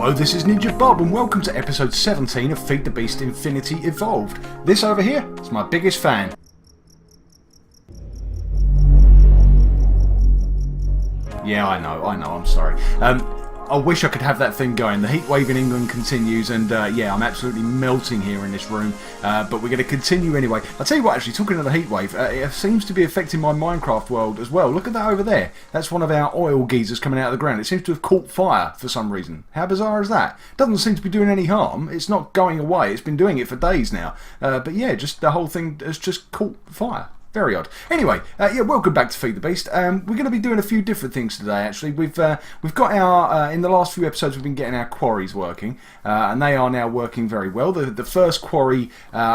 Hello, this is NinjaBob and welcome to episode 17 of Feed the Beast Infinity Evolved. This over here is my biggest fan. Yeah, I know, I'm sorry. I wish I could have that thing going. The heat wave in England continues and yeah, I'm absolutely melting here in this room. But we're going to continue anyway. I'll tell you what, actually, talking of the heat wave, it seems to be affecting my Minecraft world as well. Look at that over there. That's one of our oil geysers coming out of the ground. It seems to have caught fire for some reason. How bizarre is that? Doesn't seem to be doing any harm. It's not going away. It's been doing it for days now. But yeah, just the whole thing has just caught fire. Very odd. Anyway, yeah, welcome back to Feed the Beast. We're going to be doing a few different things today. Actually, we've got our in the last few episodes we've been getting our quarries working, and they are now working very well. The first quarry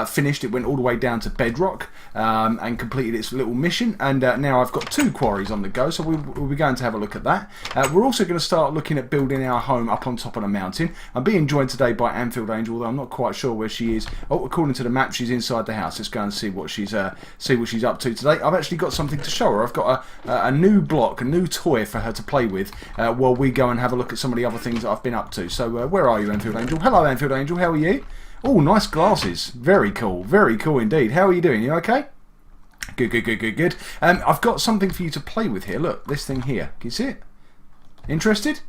finished; it went all the way down to bedrock and completed its little mission. And now I've got two quarries on the go, so we'll be going to have a look at that. We're also going to start looking at building our home up on top of the mountain. I'm being joined today by Anfield Angel, although I'm not quite sure where she is. Oh, according to the map, she's inside the house. Let's go and see what she's up to today. I've actually got something to show her. I've got a new block, a new toy for her to play with while we go and have a look at some of the other things that I've been up to. So where are you, Anfield Angel? Hello, Anfield Angel, how are you? Oh, nice glasses. Very cool indeed. How are you doing? You okay? Good. I've got something for you to play with here. Look, this thing here. Can you see it? Interested?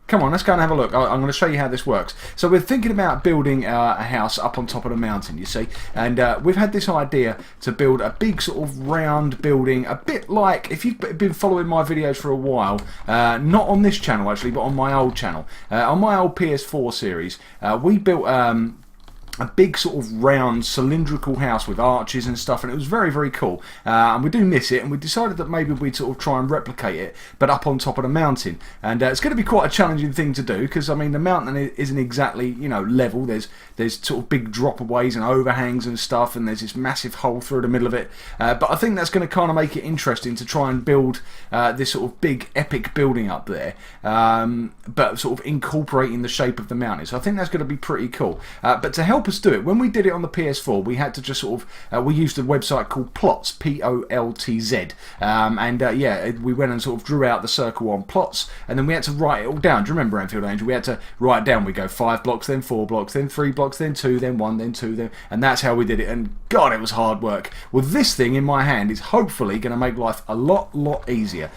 Come on, let's go and have a look. I'm going to show you how this works. So we're thinking about building a house up on top of the mountain, you see. And we've had this idea to build a big sort of round building, a bit like, if you've been following my videos for a while, not on this channel actually, but on my old channel. On my old PS4 series, we built a big sort of round cylindrical house with arches and stuff, and it was very cool, and we do miss it, and we decided that maybe we'd sort of try and replicate it but up on top of the mountain. And it's going to be quite a challenging thing to do because I mean the mountain isn't exactly, you know, level. There's sort of big dropaways and overhangs and stuff, and there's this massive hole through the middle of it, but I think that's going to kind of make it interesting to try and build this sort of big epic building up there, but sort of incorporating the shape of the mountain. So I think that's going to be pretty cool. But to help us do it, when we did it on the PS4, we had to just sort of we used a website called Plots, P-O-L-T-Z, and yeah, we went and sort of drew out the circle on Plots, and then we had to write it all down. Do you remember, Anfield Angel? We had to write it down. We go 5 blocks, then 4 blocks, then 3 blocks, then 2, then 1, then 2, then, and that's how we did it. And God, it was hard work. Well, this thing in my hand is hopefully going to make life a lot easier.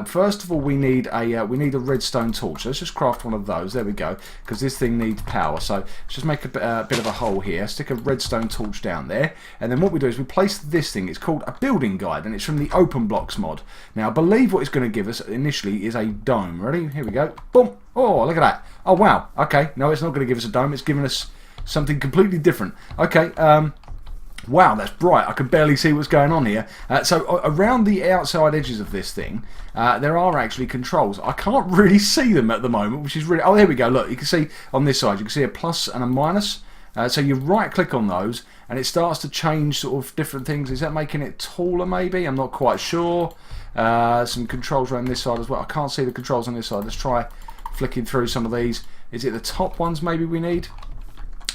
First of all, we need a redstone torch. So let's just craft one of those. There we go, because this thing needs power. So let's just make a bit of a hole here. Stick a redstone torch down there, and then what we do is we place this thing. It's called a building guide, and it's from the Open Blocks mod. Now, I believe what it's going to give us initially is a dome. Ready? Here we go. Boom! Oh, look at that. Oh, wow. Okay, no, it's not going to give us a dome. It's giving us something completely different. Okay, wow, that's bright. I can barely see what's going on here. So around the outside edges of this thing, there are actually controls. I can't really see them at the moment, which is really... Oh, there we go. Look, you can see on this side, you can see a plus and a minus. So you right click on those and it starts to change sort of different things. Is that making it taller maybe? I'm not quite sure. Some controls around this side as well. I can't see the controls on this side. Let's try flicking through some of these. Is it the top ones maybe we need?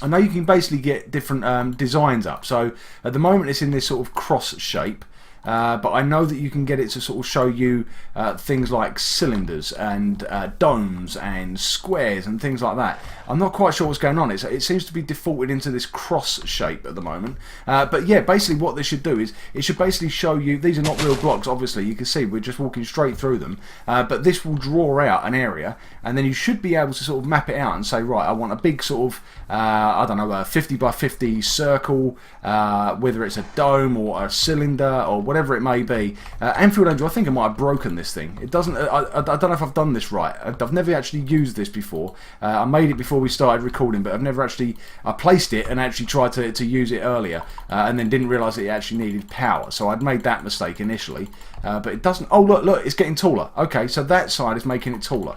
I know you can basically get different designs up. So at the moment it's in this sort of cross shape. But I know that you can get it to sort of show you things like cylinders and domes and squares and things like that. I'm not quite sure what's going on. It seems to be defaulted into this cross shape at the moment. But yeah, basically what this should do is it should basically show you, these are not real blocks obviously, you can see we're just walking straight through them, but this will draw out an area, and then you should be able to sort of map it out and say, right, I want a big sort of I don't know, a 50 by 50 circle, whether it's a dome or a cylinder or whatever it may be. Anfield Angel, I think I might have broken this thing. It doesn't. I don't know if I've done this right. I've never actually used this before. I made it before we started recording, but I've never actually. I placed it and actually tried to use it earlier, and then didn't realise that it actually needed power. So I'd made that mistake initially, but it doesn't. Oh look, it's getting taller. Okay, so that side is making it taller.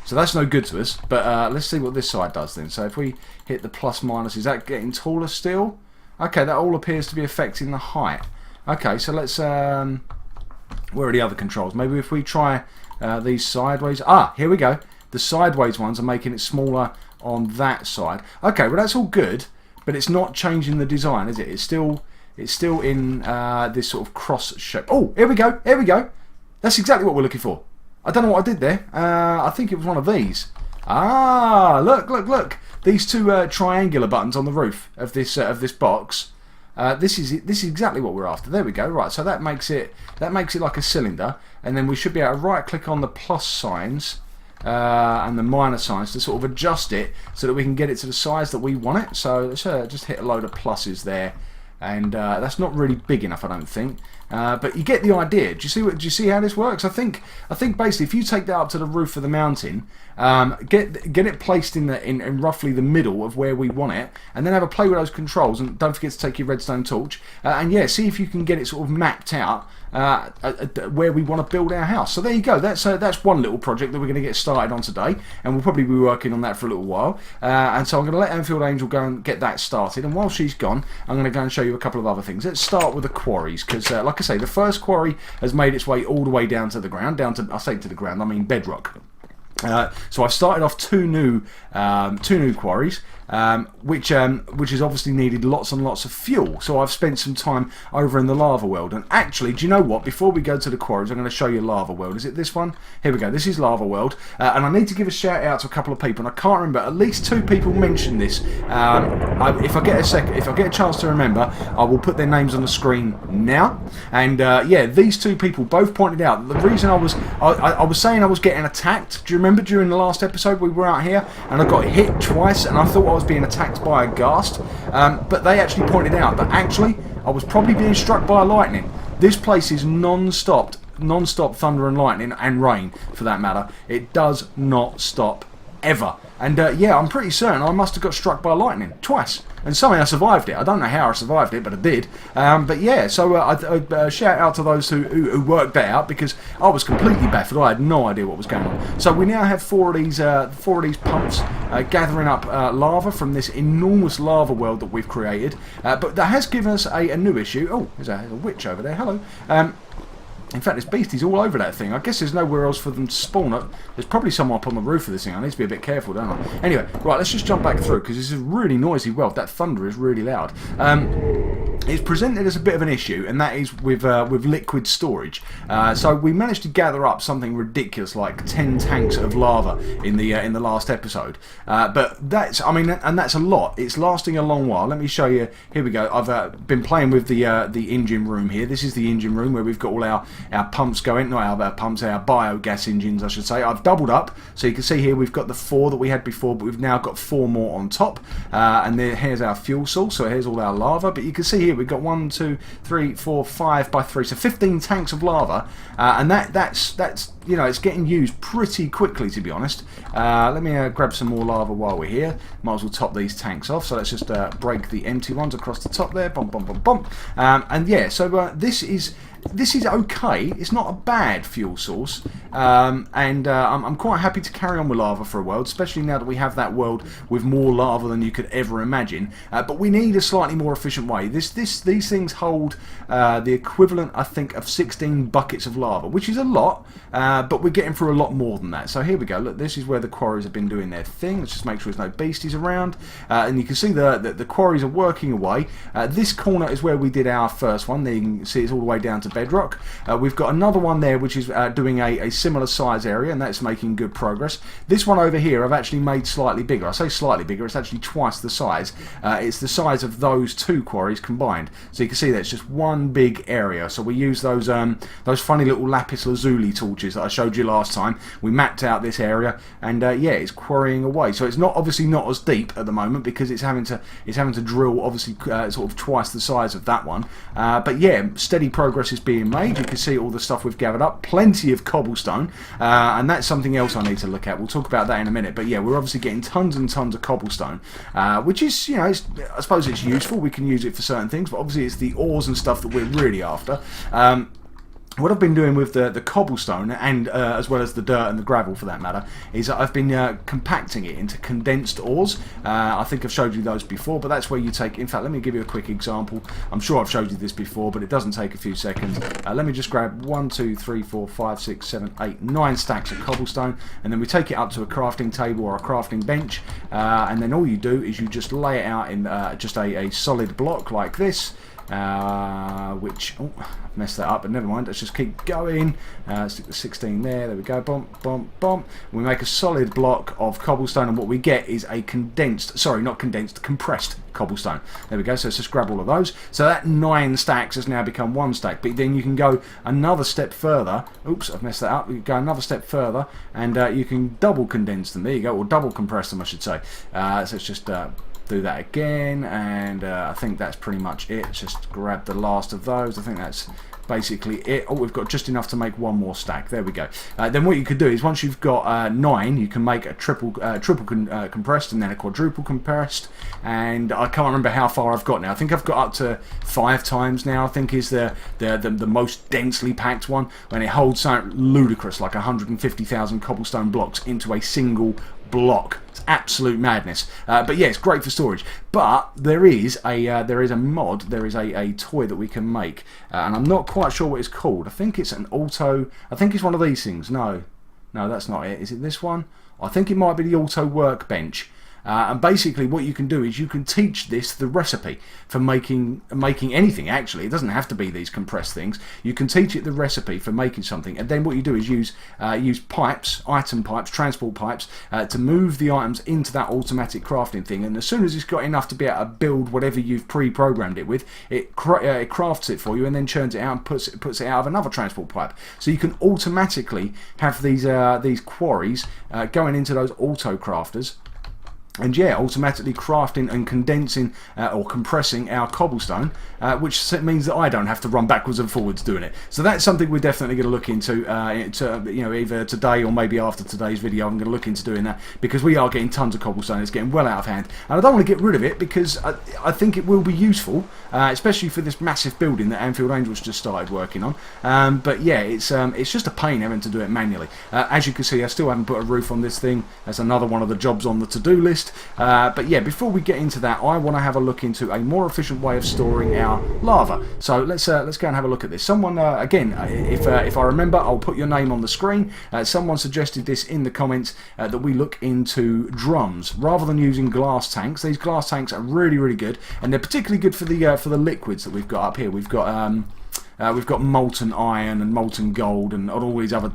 So that's no good to us. But let's see what this side does then. So if we hit the plus minus, is that getting taller still? Okay, that all appears to be affecting the height. Okay, so let's, where are the other controls? Maybe if we try these sideways. Ah, here we go. The sideways ones are making it smaller on that side. Okay, well that's all good, but it's not changing the design, is it? It's still in this sort of cross shape. Oh, here we go. That's exactly what we're looking for. I don't know what I did there. I think it was one of these. Ah, look, look, look. These two triangular buttons on the roof of this box. This is exactly what we're after. There we go. Right, so that makes it like a cylinder, and then we should be able to right click on the plus signs and the minus signs to sort of adjust it so that we can get it to the size that we want it. So let's just hit a load of pluses there, and that's not really big enough, I don't think. But you get the idea. Do you see how this works? I think basically if you take that up to the roof of the mountain, get it placed in roughly the middle of where we want it, and then have a play with those controls, and don't forget to take your redstone torch, and yeah, see if you can get it sort of mapped out where we want to build our house. So there you go. That's one little project that we're going to get started on today, and we'll probably be working on that for a little while. And so I'm going to let Anfield Angel go and get that started, and while she's gone, I'm going to go and show you a couple of other things. Let's start with the quarries, because like I say, the first quarry has made its way all the way down to the ground, I say to the ground, I mean bedrock. So I've started off two new quarries, which has obviously needed lots and lots of fuel. So I've spent some time over in the lava world. And actually, do you know what? Before we go to the quarries, I'm going to show you lava world. Is it this one? Here we go. This is lava world, and I need to give a shout out to a couple of people. And I can't remember. At least two people mentioned this. If I get a chance to remember, I will put their names on the screen now. And yeah, these two people both pointed out the reason I was saying I was getting attacked. Do you remember during the last episode we were out here and I got hit twice and I thought I was being attacked by a ghast, but they actually pointed out that actually I was probably being struck by lightning. This place is non-stop thunder and lightning, and rain for that matter. It does not stop ever. And yeah, I'm pretty certain I must have got struck by lightning twice, and somehow I survived it. I don't know how I survived it, but I did. But yeah, so I shout out to those who worked that out, because I was completely baffled. I had no idea what was going on. So we now have four of these pumps gathering up lava from this enormous lava world that we've created. But that has given us a new issue. Oh, there's a witch over there. Hello. In fact, there's beasties all over that thing. I guess there's nowhere else for them to spawn up. There's probably someone up on the roof of this thing. I need to be a bit careful, don't I? Anyway, right, let's just jump back through, because this is a really noisy world. That thunder is really loud. It's presented as a bit of an issue, and that is with liquid storage. So we managed to gather up something ridiculous like 10 tanks of lava in the last episode. But that's a lot. It's lasting a long while. Let me show you. Here we go. I've been playing with the engine room here. This is the engine room where we've got all our pumps going. Not our pumps, our biogas engines, I should say. I've doubled up, so you can see here we've got the 4 that we had before, but we've now got 4 more on top. And here's our fuel source. So here's all our lava. But you can see here we've got 1, 2, 3, 4, 5 by 3, so 15 tanks of lava, and that's you know, it's getting used pretty quickly, to be honest. Let me grab some more lava while we're here. Might as well top these tanks off. So let's just break the empty ones across the top there. Bump, bump, bump, bump. And yeah, so this is okay. It's not a bad fuel source, and I'm quite happy to carry on with lava for a world, especially now that we have that world with more lava than you could ever imagine. But we need a slightly more efficient way. These things hold the equivalent, I think, of 16 buckets of lava, which is a lot, but we're getting through a lot more than that. So here we go. Look, this is where the quarries have been doing their thing. Let's just make sure there's no beasties around, and you can see the quarries are working away. This corner is where we did our first one. There you can see it's all the way down to bedrock. We've got another one there which is doing a similar size area, and that's making good progress. This one over here I've actually made slightly bigger. I say slightly bigger, it's actually twice the size. It's the size of those 2 quarries combined. So you can see that's just one big area. So we use those funny little lapis lazuli torches that I showed you last time. We mapped out this area, and yeah, it's quarrying away. So it's obviously not as deep at the moment, because it's having to drill obviously sort of twice the size of that one. But yeah, steady progress is being made. You can see all the stuff we've gathered up, plenty of cobblestone, and that's something else I need to look at. We'll talk about that in a minute. But yeah, we're obviously getting tons and tons of cobblestone, which is, you know, I suppose it's useful. We can use it for certain things, but obviously it's the ores and stuff that we're really after. What I've been doing with the cobblestone, and as well as the dirt and the gravel for that matter, is that I've been compacting it into condensed ores. I think I've showed you those before, but that's where you take... In fact, let me give you a quick example. I'm sure I've showed you this before, but it doesn't take a few seconds. Let me just grab 1, 2, 3, 4, 5, 6, 7, 8, 9 stacks of cobblestone, and then we take it up to a crafting table or a crafting bench, and then all you do is you just lay it out in just a solid block like this. which, oh, I've messed that up, but never mind, let's just keep going. Stick the 16 there, we go, bump, bump, bump. We make a solid block of cobblestone, and what we get is a condensed, sorry, not condensed, compressed cobblestone. There we go, so let's just grab all of those. So that 9 stacks has now become 1 stack, but then you can go another step further. Oops, I've messed that up. You can go another step further, and you can double condense them. There you go, or double compress them, I should say. So let's just do that again, and I think that's pretty much it. Let's just grab the last of those. I think that's basically it. Oh, we've got just enough to make 1 more stack. There we go. Then what you could do is, once you've got 9, you can make a triple compressed and then a quadruple compressed. And I can't remember how far I've got now. I think I've got up to 5 times now. I think is the most densely packed one, when it holds something ludicrous like 150,000 cobblestone blocks into a single block. It's absolute madness. But yeah, it's great for storage. But there is a mod, there is a toy that we can make, and I'm not quite sure what it's called. I think it's an auto. I think it's one of these things. No, that's not it. Is it this one? I think it might be the auto workbench. And basically what you can do is you can teach this the recipe for making anything. Actually, it doesn't have to be these compressed things. You can teach it the recipe for making something, and then what you do is use pipes, item pipes, transport pipes, to move the items into that automatic crafting thing. And as soon as it's got enough to be able to build whatever you've pre-programmed it with, it crafts it for you and then churns it out and puts it out of another transport pipe. So you can automatically have these quarries going into those auto crafters. And yeah, automatically crafting and condensing or compressing our cobblestone, which means that I don't have to run backwards and forwards doing it. So that's something we're definitely going to look into, either today or maybe after today's video. I'm going to look into doing that, because we are getting tons of cobblestone. It's getting well out of hand, and I don't want to get rid of it, because I think it will be useful, especially for this massive building that Anfield Angels just started working on. But yeah, it's just a pain having to do it manually. As you can see, I still haven't put a roof on this thing. That's another one of the jobs on the to-do list. But yeah, before we get into that, I want to have a look into a more efficient way of storing our lava. So let's go and have a look at this. Someone, again, if I remember, I'll put your name on the screen. Someone suggested this in the comments, that we look into drums rather than using glass tanks. These glass tanks are really, really good, and they're particularly good for the liquids that we've got up here. We've got molten iron and molten gold and all these other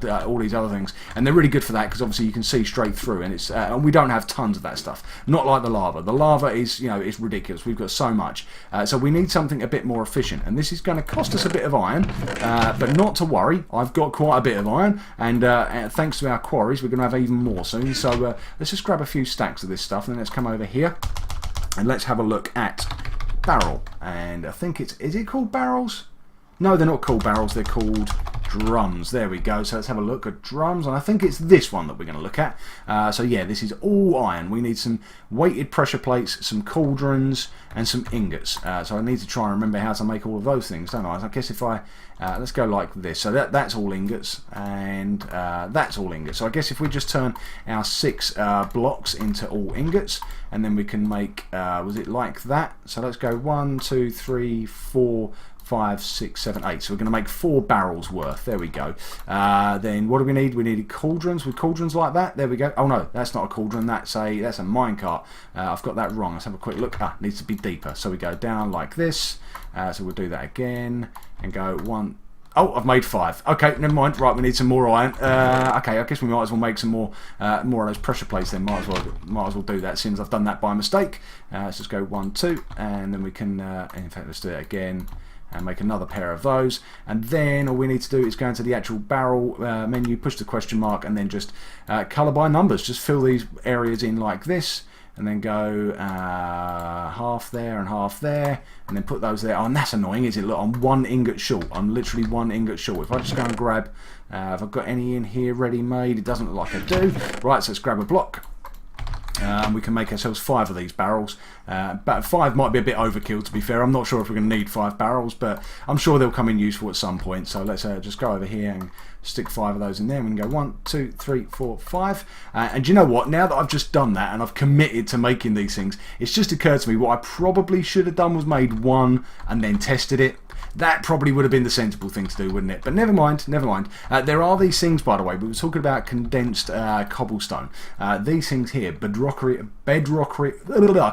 things, and they're really good for that, because obviously you can see straight through, and and we don't have tons of that stuff. Not like the lava. The lava is is ridiculous. We've got so much, so we need something a bit more efficient, and this is going to cost us a bit of iron, but not to worry. I've got quite a bit of iron, and thanks to our quarries, we're going to have even more soon. So let's just grab a few stacks of this stuff, and then let's come over here and let's have a look at barrel. And I think is it called barrels? No, they're not called barrels, they're called drums. There we go. So let's have a look at drums, and I think it's this one that we're going to look at. So yeah, this is all iron. We need some weighted pressure plates, some cauldrons, and some ingots. So I need to try and remember how to make all of those things, don't I? I guess if I let's go like this. So that's all ingots, and that's all ingots. So I guess if we just turn our 6 blocks into all ingots, and then we can make was it like that? So let's go 1, 2, 3, 4, 5, 6, 7, 8. So we're going to make 4 barrels worth. There we go. Then what do we need? We needed cauldrons. With cauldrons like that. There we go. Oh no, that's not a cauldron. That's a minecart. I've got that wrong. Let's have a quick look. It needs to be deeper. So we go down like this. So we'll do that again and go 1. Oh, I've made 5. Okay, never mind. Right, we need some more iron. Okay, I guess we might as well make some more of those pressure plates then. Might as well do that, since I've done that by mistake. Let's just go 1, 2, and then we can. In fact, let's do it again. And make another pair of those, and then all we need to do is go into the actual barrel menu, push the question mark, and then just colour by numbers. Just fill these areas in like this, and then go half there and half there, and then put those there. Oh, and that's annoying, is it? Look, I'm 1 ingot short. I'm literally 1 ingot short. If I just go and grab, if I've got any in here ready-made, it doesn't look like I do. Right, so let's grab a block. We can make ourselves 5 of these barrels. But 5 might be a bit overkill, to be fair. I'm not sure if we're going to need 5 barrels, but I'm sure they'll come in useful at some point. So let's just go over here and stick 5 of those in there. We can go 1, 2, 3, 4, 5. And you know what? Now that I've just done that and I've committed to making these things, it's just occurred to me what I probably should have done was made 1 and then tested it. That probably would have been the sensible thing to do, wouldn't it? But never mind, never mind. There are these things, by the way. We were talking about condensed cobblestone. These things here, I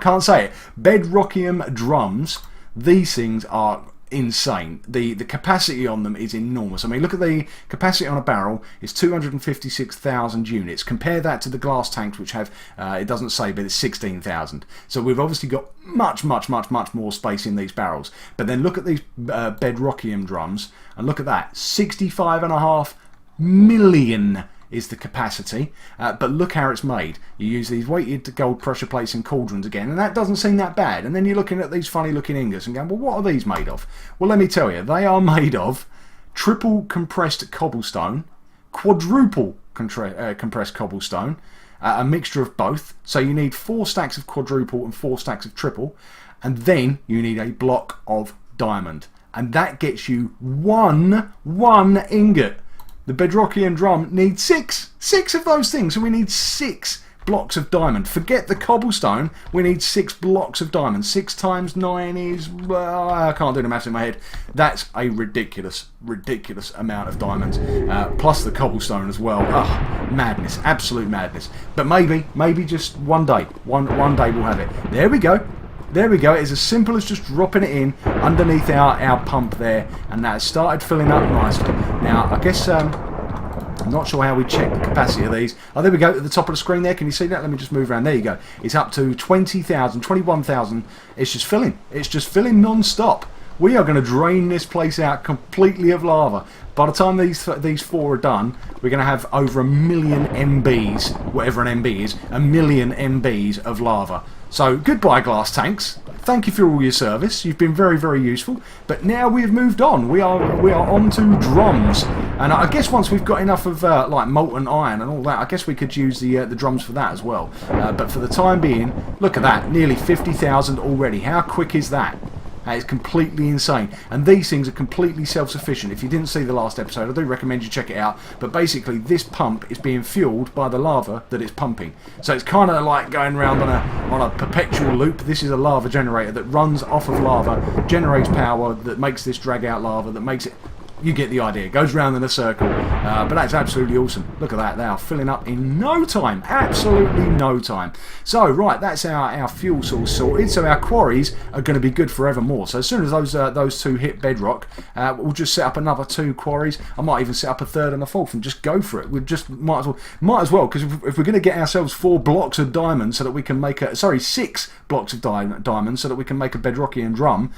can't say it. Bedrockium drums. These things are insane. The capacity on them is enormous. I mean, look at the capacity on a barrel is 256,000 units. Compare that to the glass tanks, which have it doesn't say, but it's 16,000. So we've obviously got much more space in these barrels. But then look at these bedrockium drums, and look at that, 65.5 million is the capacity, but look how it's made. You use these weighted gold pressure plates and cauldrons again, and that doesn't seem that bad. And then you're looking at these funny looking ingots and going, well, what are these made of? Well, let me tell you, they are made of triple compressed cobblestone, quadruple compressed cobblestone, a mixture of both. So you need 4 stacks of quadruple and 4 stacks of triple, and then you need a block of diamond, and that gets you one ingot. The bedrockium drum needs 6 of those things, so we need 6 blocks of diamond. Forget the cobblestone, we need 6 blocks of diamond. 6 times 9 is, well, I can't do the maths in my head. That's a ridiculous amount of diamonds, plus the cobblestone as well. Ugh, madness, absolute madness. But maybe just one day we'll have it. There we go. There we go. It's as simple as just dropping it in underneath our pump there, and that has started filling up nicely. Now, I guess I'm not sure how we check the capacity of these. Oh, there we go, at the top of the screen there. Can you see that? Let me just move around. There you go. It's up to 20,000, 21,000. It's just filling. It's just filling non-stop. We are going to drain this place out completely of lava. By the time these 4 are done, we're going to have over 1 million MBs, whatever an MB is, 1 million MBs of lava. So, goodbye glass tanks. Thank you for all your service. You've been very useful. But now we've moved on. We are on to drums. And I guess once we've got enough of like molten iron and all that, I guess we could use the drums for that as well. But for the time being, look at that. Nearly 50,000 already. How quick is that? That is completely insane, and these things are completely self-sufficient. If you didn't see the last episode, I do recommend you check it out. But basically, this pump is being fueled by the lava that it's pumping, so it's kind of like going around on a perpetual loop. This is a lava generator that runs off of lava, generates power that makes this drag out lava, that makes it. You get the idea. It goes round in a circle. But that's absolutely awesome. Look at that. They are filling up in no time. Absolutely no time. So, right, that's our fuel source sorted. So our quarries are going to be good forevermore. So as soon as those 2 hit bedrock, we'll just set up another 2 quarries. I might even set up a 3rd and a 4th and just go for it. We just might as well, because if we're going to get ourselves 4 blocks of diamond so that we can make 6 blocks of diamond so that we can make a bedrockium drum,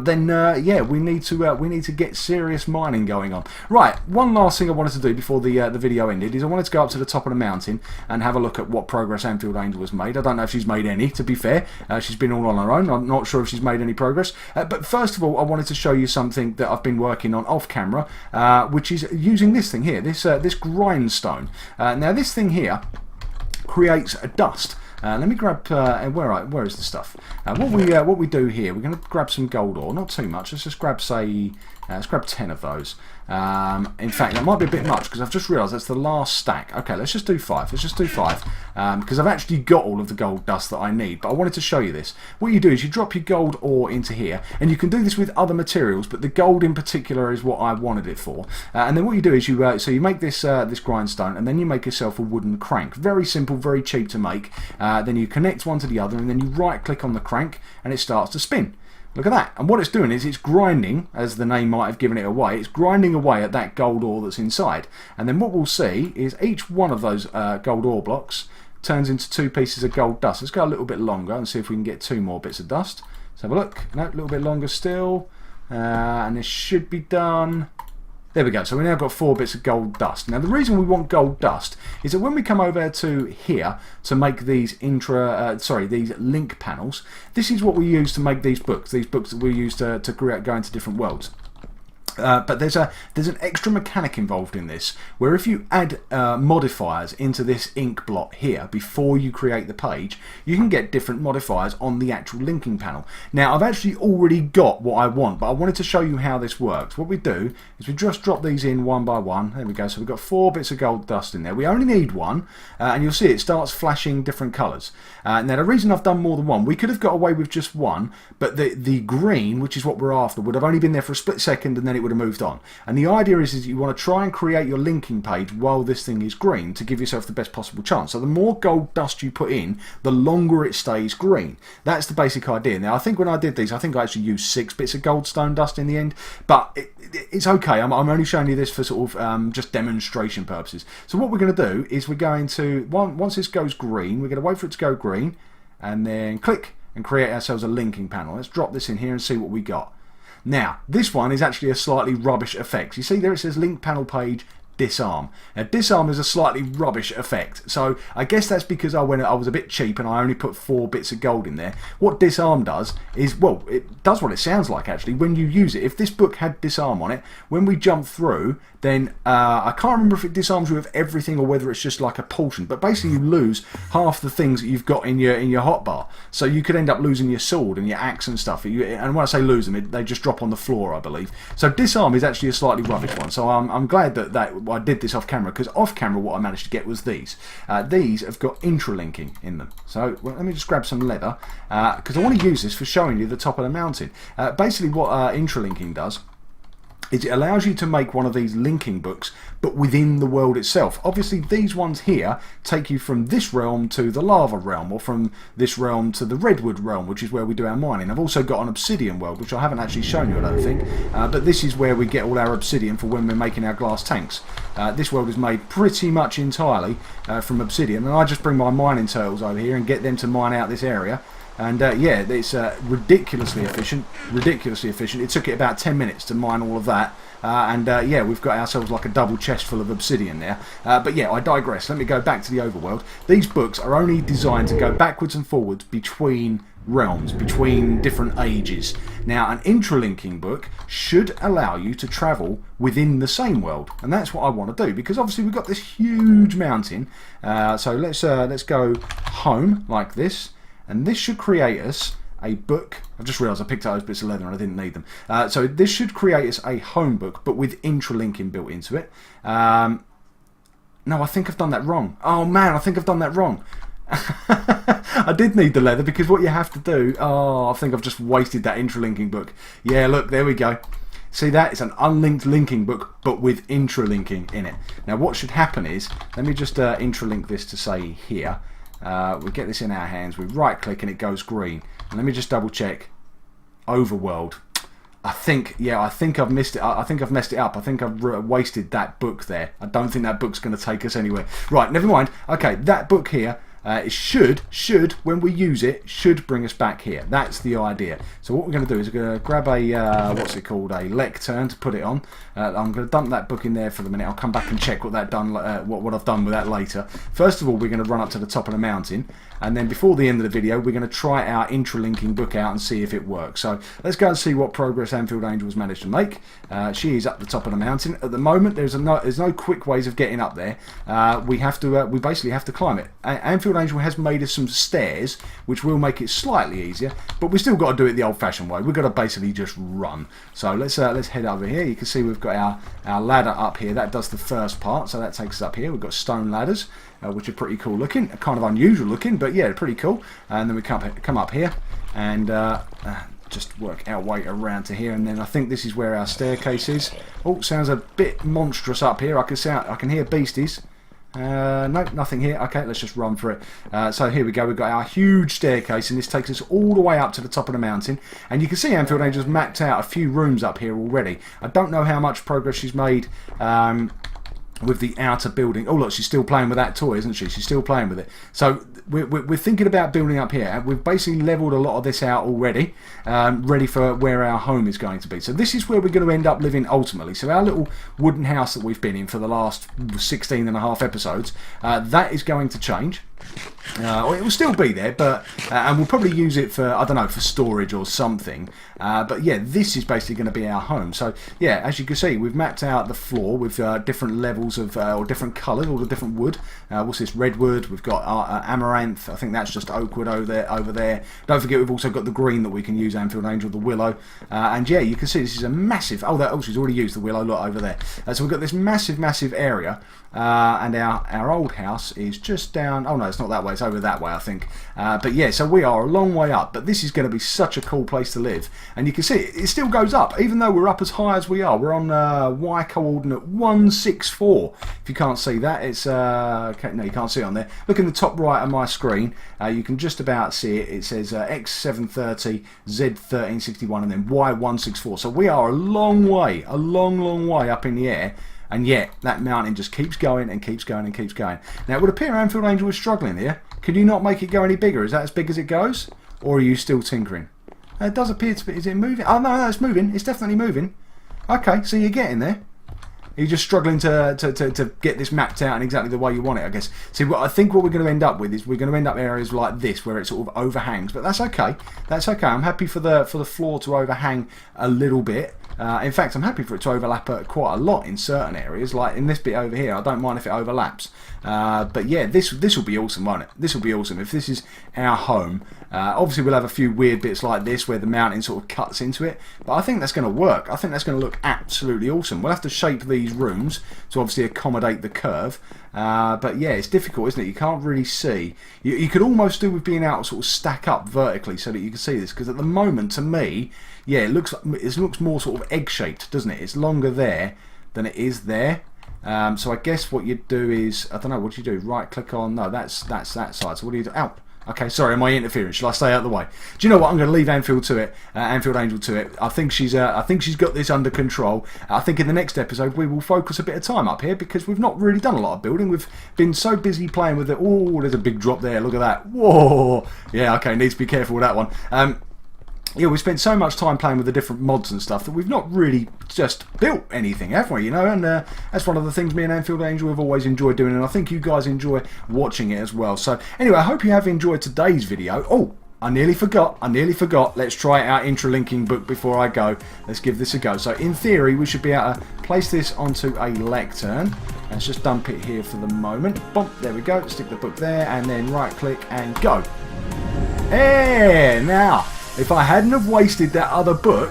then yeah, we need to get serious mining going on. Right, one last thing I wanted to do before the video ended is I wanted to go up to the top of the mountain and have a look at what progress Anfield Angel has made. I don't know if she's made any, to be fair. She's been all on her own. I'm not sure if she's made any progress. But first of all, I wanted to show you something that I've been working on off camera, which is using this thing here, this grindstone. Now this thing here creates a dust. Let me grab where is the stuff? What we do here, we're going to grab some gold ore, not too much. Let's just grab, say, let's grab 10 of those. In fact, that might be a bit much because I've just realised that's the last stack. Okay, let's just do 5. Let's just do 5 because I've actually got all of the gold dust that I need. But I wanted to show you this. What you do is you drop your gold ore into here, and you can do this with other materials, but the gold in particular is what I wanted it for. And then what you do is you make this this grindstone, and then you make yourself a wooden crank. Very simple, very cheap to make. Then you connect one to the other, and then you right-click on the crank, and it starts to spin. Look at that. And what it's doing is it's grinding, as the name might have given it away, it's grinding away at that gold ore that's inside. And then what we'll see is each one of those gold ore blocks turns into 2 pieces of gold dust. Let's go a little bit longer and see if we can get 2 more bits of dust. Let's have a look. No, a little bit longer still. And this should be done. There we go. So we now got 4 bits of gold dust. Now the reason we want gold dust is that when we come over to here to make these these link panels, this is what we use to make these books. These books that we use to go into different worlds. But there's an extra mechanic involved in this, where if you add modifiers into this ink blot here before you create the page, you can get different modifiers on the actual linking panel. Now I've actually already got what I want, but I wanted to show you how this works. What we do is we just drop these in one by one. There we go. So we've got 4 bits of gold dust in there. We only need 1, and you'll see it starts flashing different colours. Now the reason I've done more than 1, we could have got away with just 1, but the green, which is what we're after, would have only been there for a split second, and then it would would have moved on. And the idea is you want to try and create your linking page while this thing is green to give yourself the best possible chance. So the more gold dust you put in, the longer it stays green. That's the basic idea. Now I think when I did these, I think I actually used 6 bits of goldstone dust in the end, but it's okay. I'm only showing you this for sort of just demonstration purposes. So what we're going to do is we're going to, once this goes green, we're going to wait for it to go green and then click and create ourselves a linking panel. Let's drop this in here and see what we got. Now, this one is actually a slightly rubbish effect. You see there it says link panel page disarm. Now, disarm is a slightly rubbish effect. So I guess that's because I was a bit cheap and I only put 4 bits of gold in there. What disarm does is, well, it does what it sounds like actually when you use it. If this book had disarm on it, when we jump through, then I can't remember if it disarms you of everything or whether it's just like a portion, but basically you lose half the things that you've got in your hotbar. So you could end up losing your sword and your axe and stuff. And when I say lose them, they just drop on the floor, I believe. So disarm is actually a slightly rubbish one. So I'm glad that I did this off camera, because off camera what I managed to get was these. These have got intra-linking in them. So let me just grab some leather, because I want to use this for showing you the top of the mountain. Basically what intra-linking does is it allows you to make one of these linking books, but within the world itself. Obviously these ones here take you from this realm to the lava realm, or from this realm to the redwood realm, which is where we do our mining. I've also got an obsidian world, which I haven't actually shown you, I don't think, but this is where we get all our obsidian for when we're making our glass tanks. This world is made pretty much entirely from obsidian, and I just bring my mining turtles over here and get them to mine out this area. And yeah, it's ridiculously efficient, ridiculously efficient. It took it about 10 minutes to mine all of that. Yeah, we've got ourselves like a double chest full of obsidian there. But yeah, I digress. Let me go back to the overworld. These books are only designed to go backwards and forwards between realms, between different ages. Now, an intralinking book should allow you to travel within the same world, and that's what I want to do, because obviously we've got this huge mountain. So let's go home like this. And this should create us a book. I've just realised I picked up those bits of leather and I didn't need them. So this should create us a home book, but with intralinking built into it. No, I think I've done that wrong. Oh man, I think I've done that wrong. I did need the leather, because what you have to do... Oh, I think I've just wasted that intralinking book. Yeah, look, there we go. See that? It's an unlinked linking book, but with intralinking in it. Now what should happen is, let me just intralink this to say here. We get this in our hands, we right click and it goes green. And let me just double check. Overworld. I think I've missed it. I think I've messed it up. I think I've wasted that book there. I don't think that book's going to take us anywhere. Right, never mind. Okay, that book here, it should, when we use it, should bring us back here. That's the idea. So what we're going to do is we're going to grab a, what's it called, a lectern to put it on. I'm going to dump that book in there for the minute. I'll come back and check what I've done with that later. First of all, we're going to run up to the top of the mountain, and then before the end of the video, we're going to try our intralinking book out and see if it works. So let's go and see what progress Anfield Angel's managed to make. She is up the top of the mountain. At the moment, there's no quick ways of getting up there. We basically have to climb it. Anfield Angel has made us some stairs, which will make it slightly easier, but we still got to do it the old-fashioned way. We've got to basically just run. So let's head over here. You can see we've got our ladder up here. That does the first part, so that takes us up here. We've got stone ladders, which are pretty cool looking, kind of unusual looking, but yeah, pretty cool. And then we come up here and just work our way around to here, and then I think this is where our staircase is. Oh, sounds a bit monstrous up here. I can hear beasties. No, nothing here. Okay, let's just run for it. So here we go. We've got our huge staircase, and this takes us all the way up to the top of the mountain. And you can see Anfield Angel's mapped out a few rooms up here already. I don't know how much progress she's made with the outer building. Oh look, she's still playing with that toy, isn't she? She's still playing with it. So we're thinking about building up here. We've basically leveled a lot of this out already, ready for where our home is going to be. So this is where we're going to end up living ultimately. So our little wooden house that we've been in for the last 16 and a half episodes, that is going to change. It will still be there, but and we'll probably use it for, I don't know, for storage or something. But yeah, this is basically going to be our home. So yeah, as you can see, we've mapped out the floor with different levels of or different colours, all the different wood. What's this? Redwood. We've got amaranth. I think that's just oak wood over there. Don't forget, we've also got the green that we can use. Anfield Angel, the willow, and yeah, you can see this is a massive. Oh, she's already used the willow. Look over there. So we've got this massive area. And our old house is just down. Oh no, it's not that way, it's over that way, I think. But yeah, so we are a long way up, but this is going to be such a cool place to live. And you can see it still goes up, even though we're up as high as we are. We're on Y coordinate 164. If you can't see that, it's okay, no, you can't see it on there. Look in the top right of my screen, you can just about see it. It says X730, Z1361, and then Y164. So we are a long way up in the air. And yet, that mountain just keeps going and keeps going and keeps going. Now, it would appear Anfield Angel was struggling here. Could you not make it go any bigger? Is that as big as it goes? Or are you still tinkering? It does appear to be. Is it moving? Oh, no, it's moving. It's definitely moving. Okay, so you're getting there. You're just struggling to get this mapped out in exactly the way you want it, I guess. See, I think what we're going to end up with is we're going to end up areas like this where it sort of overhangs. But that's okay. That's okay. I'm happy for the floor to overhang a little bit. In fact, I'm happy for it to overlap quite a lot in certain areas. Like in this bit over here, I don't mind if it overlaps. But yeah, this will be awesome, won't it? This will be awesome. If this is our home, obviously we'll have a few weird bits like this where the mountain sort of cuts into it. But I think that's going to work. I think that's going to look absolutely awesome. We'll have to shape these rooms to obviously accommodate the curve. But yeah, it's difficult, isn't it? You can't really see. You could almost do with being able to sort of stack up vertically so that you can see this. Because at the moment, to me, yeah, it looks more sort of egg-shaped, doesn't it? It's longer there than it is there. So I guess what you do is, I don't know, what do you do? Right-click on, no, that's that side. So what do you do? Ow! Okay, sorry, am I interfering? Shall I stay out of the way? Do you know what? I'm going to leave Anfield to it, Anfield Angel to it. I think she's got this under control. I think in the next episode we will focus a bit of time up here because we've not really done a lot of building. We've been so busy playing with it. Oh, there's a big drop there. Look at that. Whoa! Yeah, okay, need to be careful with that one. Yeah, we spent so much time playing with the different mods and stuff that we've not really just built anything, have we? You know, and that's one of the things me and Anfield Angel have always enjoyed doing, and I think you guys enjoy watching it as well. So anyway, I hope you have enjoyed today's video. Oh, I nearly forgot. Let's try our Intra-Linking book before I go. Let's give this a go. So in theory, we should be able to place this onto a lectern. Let's just dump it here for the moment. Boom, there we go. Stick the book there, and then right-click and go. Hey, now. If I hadn't have wasted that other book,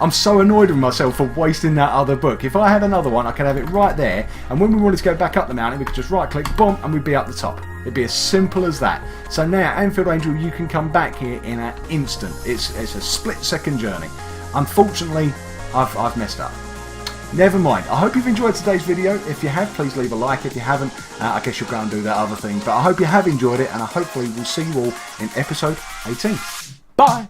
I'm so annoyed with myself for wasting that other book. If I had another one, I could have it right there, and when we wanted to go back up the mountain, we could just right click, boom, and we'd be up the top. It'd be as simple as that. So now, Anfield Angel, you can come back here in an instant. It's a split-second journey. Unfortunately, I've messed up. Never mind. I hope you've enjoyed today's video. If you have, please leave a like. If you haven't, I guess you'll go and do that other thing. But I hope you have enjoyed it, and I hopefully will see you all in episode 18. Bye!